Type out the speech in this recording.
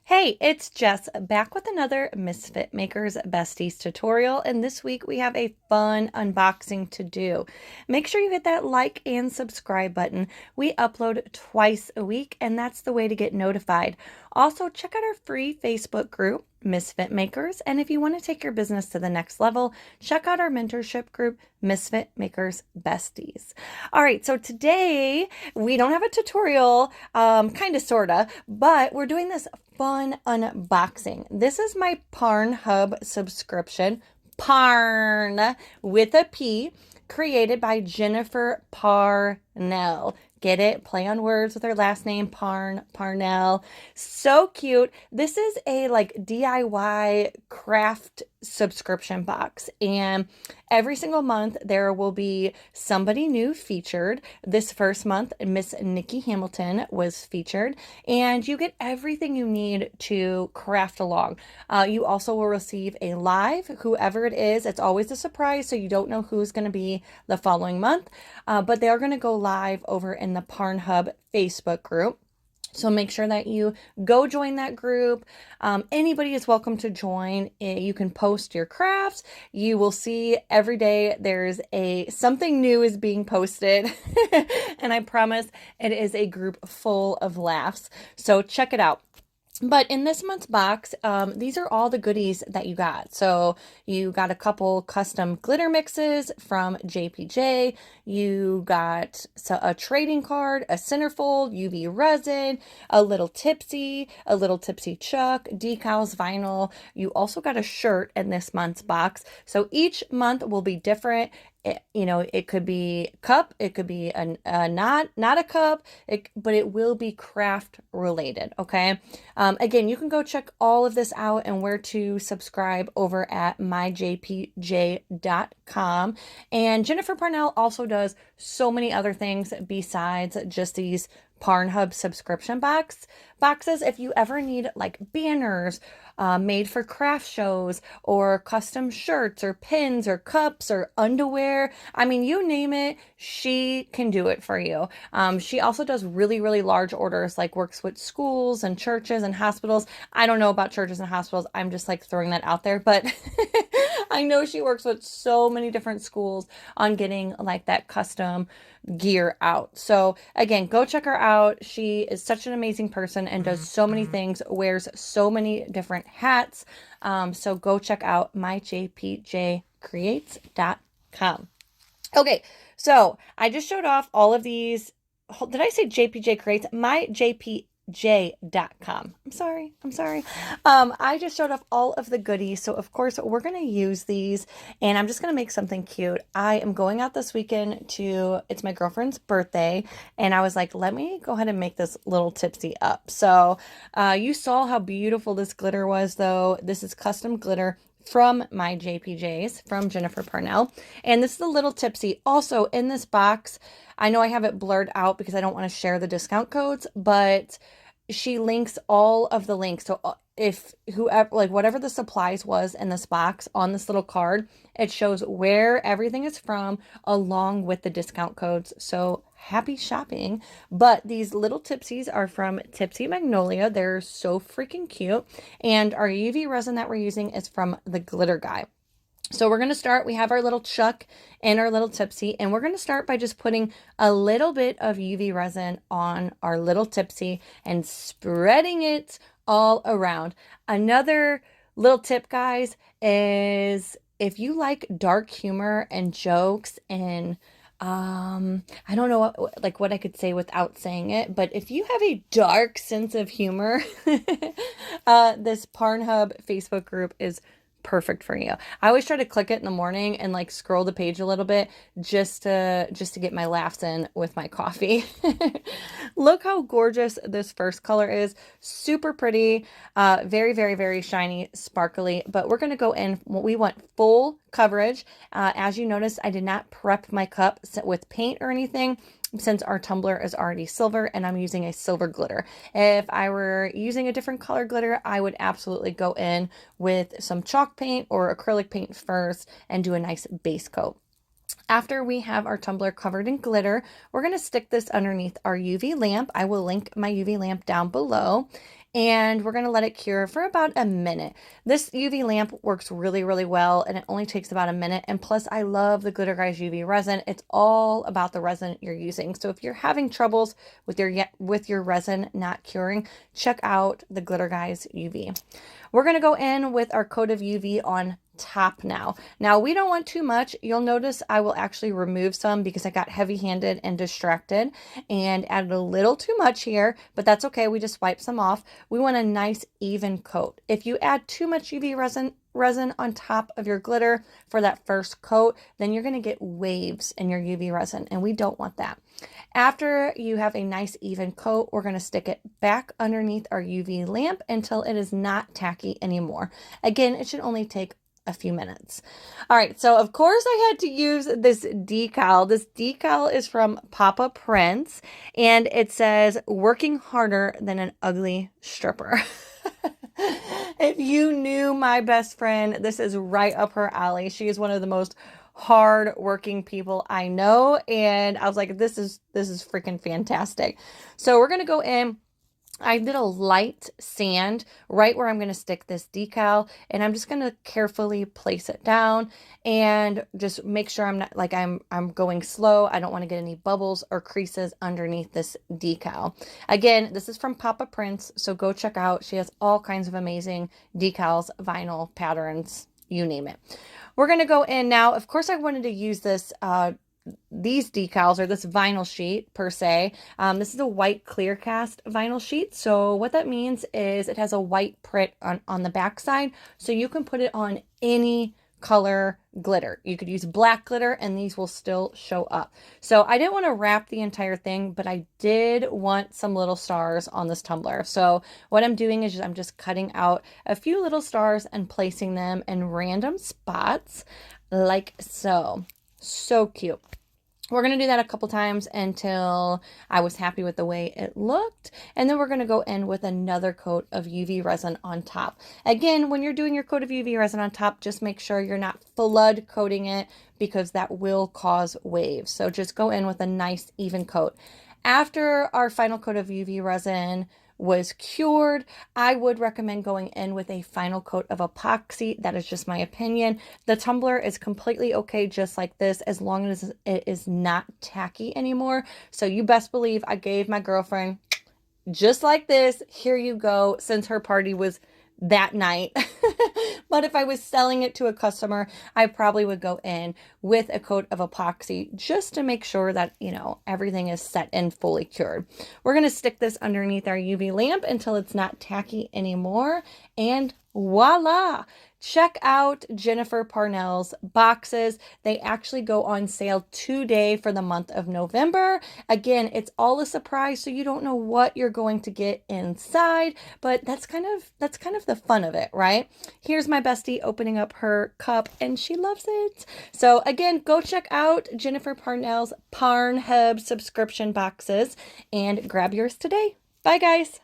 Hey, it's Jess back with another Misfit Makers Besties tutorial, and this week we have a fun unboxing to do. Make sure you hit that like and subscribe button. We upload twice a week, and that's the way to get notified. Also, check out our free Facebook group, Misfit Makers, and if you want to take your business to the next level, check out our mentorship group, Misfit Makers Besties. All right, so today we don't have a tutorial, kind of, sorta, but we're doing this fun unboxing. This is my Parn-Hub subscription, Parn with a P, created by Jennifer Parnel. Get it? Play on words with her last name, Parnel. So cute. This is a DIY craft subscription box, and every single month there will be somebody new featured. This first month, Miss Nikki Hamilton was featured, and you get everything you need to craft along. You also will receive a live, whoever it is. It's always a surprise, so you don't know who's going to be the following month, but they are going to go live over in the Parn-Hub Facebook group. So make sure that you go join that group. Anybody is welcome to join. You can post your crafts. You will see every day there's something new is being posted. And I promise it is a group full of laughs. So check it out. But in this month's box, these are all the goodies that you got. So you got a couple custom glitter mixes from JPJ. You got a trading card, a centerfold, UV resin, a little tipsy chuck, decals, vinyl. You also got a shirt in this month's box. So each month will be different. It could be cup, it could be not a cup, but it will be craft related, okay? Again, you can go check all of this out and where to subscribe over at myjpj.com. And Jennifer Parnel also does so many other things besides just these Parn-Hub subscription boxes. If you ever need banners made for craft shows, or custom shirts or pins or cups or underwear, I mean, you name it, she can do it for you. She also does really, really large orders, works with schools and churches and hospitals. I don't know about churches and hospitals. I'm just throwing that out there, but I know she works with so many different schools on getting that custom gear out. So again, go check her out. She is such an amazing person and does so many things, wears so many different hats. So go check out myjpjcreates.com. Okay, so I just showed off all of these. Did I say JPJ Creates? myjpj.com. I'm sorry. I just showed off all of the goodies. So of course we're going to use these, and I'm just going to make something cute. I am going out this weekend it's my girlfriend's birthday, and I was like, let me go ahead and make this little tipsy up. So you saw how beautiful this glitter was, though. This is custom glitter from my JPJs, from Jennifer Parnel. And this is a little tipsy. Also in this box, I know I have it blurred out because I don't want to share the discount codes, but she links all of the links. So if whoever, whatever the supplies was in this box on this little card, it shows where everything is from along with the discount codes. So happy shopping. But these little tipsies are from Tipsy Magnolia. They're so freaking cute. And our UV resin that we're using is from the Glitter Guy. So we're going to start, we have our little chuck and our little tipsy, and we're going to start by just putting a little bit of UV resin on our little tipsy and spreading it all around. Another little tip, guys, is if you like dark humor and jokes and I don't know what I could say without saying it, but if you have a dark sense of humor, this Parn-Hub Facebook group is perfect for you. I always try to click it in the morning and scroll the page a little bit just to get my laughs in with my coffee. Look how gorgeous this first color is. Super pretty, very, very, very shiny, sparkly, but we're going to go in, we want full coverage. As you notice, I did not prep my cup with paint or anything, since our tumbler is already silver and I'm using a silver glitter. If I were using a different color glitter, I would absolutely go in with some chalk paint or acrylic paint first and do a nice base coat. After we have our tumbler covered in glitter, we're going to stick this underneath our UV lamp. I will link my UV lamp down below. and we're going to let it cure for about a minute. This UV lamp works really, really well, and it only takes about a minute. And plus, I love the Glitter Guys UV resin. It's all about the resin you're using. So if you're having troubles with your resin not curing, check out the Glitter Guys UV. We're going to go in with our coat of UV on top now. Now we don't want too much. You'll notice I will actually remove some because I got heavy-handed and distracted and added a little too much here, but that's okay. We just wipe some off. We want a nice even coat. If you add too much UV resin on top of your glitter for that first coat, then you're going to get waves in your UV resin, and we don't want that. After you have a nice even coat, we're going to stick it back underneath our UV lamp until it is not tacky anymore. Again, it should only take a few minutes. All right, so of course I had to use this decal. This decal is from Papa Prince, and it says, "Working harder than an ugly stripper." If you knew my best friend, this is right up her alley. She is one of the most hard-working people I know, and I was like, this is freaking fantastic. So we're gonna go in. I did a light sand right where I'm going to stick this decal, and I'm just going to carefully place it down and just make sure I'm not like I'm going slow. I don't want to get any bubbles or creases underneath this decal. Again, this is from Papa Prince, so go check out. She has all kinds of amazing decals, vinyl patterns, you name it. We're going to go in now. Of course, I wanted to use this these decals, or this vinyl sheet per se. This is a white clear cast vinyl sheet. So what that means is it has a white print on the back side. So you can put it on any color glitter. You could use black glitter and these will still show up. So I didn't want to wrap the entire thing, but I did want some little stars on this tumbler. So what I'm doing is I'm just cutting out a few little stars and placing them in random spots like so. So cute. We're going to do that a couple times until I was happy with the way it looked. And then we're going to go in with another coat of UV resin on top. Again, when you're doing your coat of UV resin on top, just make sure you're not flood coating it because that will cause waves. So just go in with a nice even coat. After our final coat of UV resin was cured, I would recommend going in with a final coat of epoxy. That is just my opinion. The tumbler is completely okay just like this, as long as it is not tacky anymore. So you best believe I gave my girlfriend just like this. Here you go, since her party was that night. But if I was selling it to a customer, I probably would go in with a coat of epoxy just to make sure that, you know, everything is set and fully cured. We're going to stick this underneath our UV lamp until it's not tacky anymore, and voila! Check out Jennifer Parnel's boxes. They actually go on sale today for the month of November. Again, it's all a surprise, so you don't know what you're going to get inside, but that's kind of the fun of it, right? Here's my bestie opening up her cup, and she loves it. So again, go check out Jennifer Parnel's Parn-Hub subscription boxes and grab yours today. Bye, guys.